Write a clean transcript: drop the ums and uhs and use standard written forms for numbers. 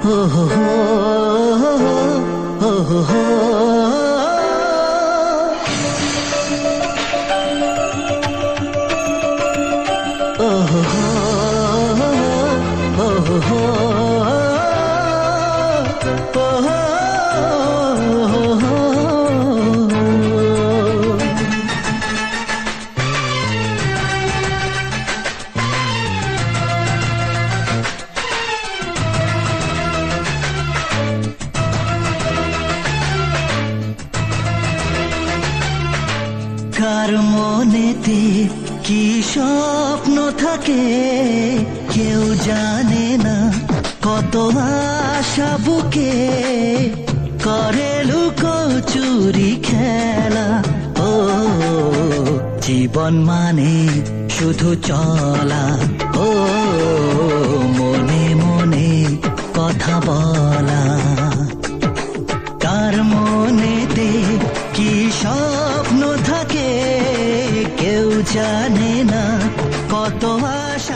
ও হো হো, ও হো হো। ও হো হো, ও হো হো, ও হো হো। কার মনেতে কি স্বপ্ন থাকে কেউ জানে না, কত আশা বুকে করে লুকোচুরি খেলা। ও জীবন মানে শুধু চলা, ও মনে মনে কথা বলা। কার মনেতে কি স্বপ্ন থাকে কেউ জানে না, কত আশা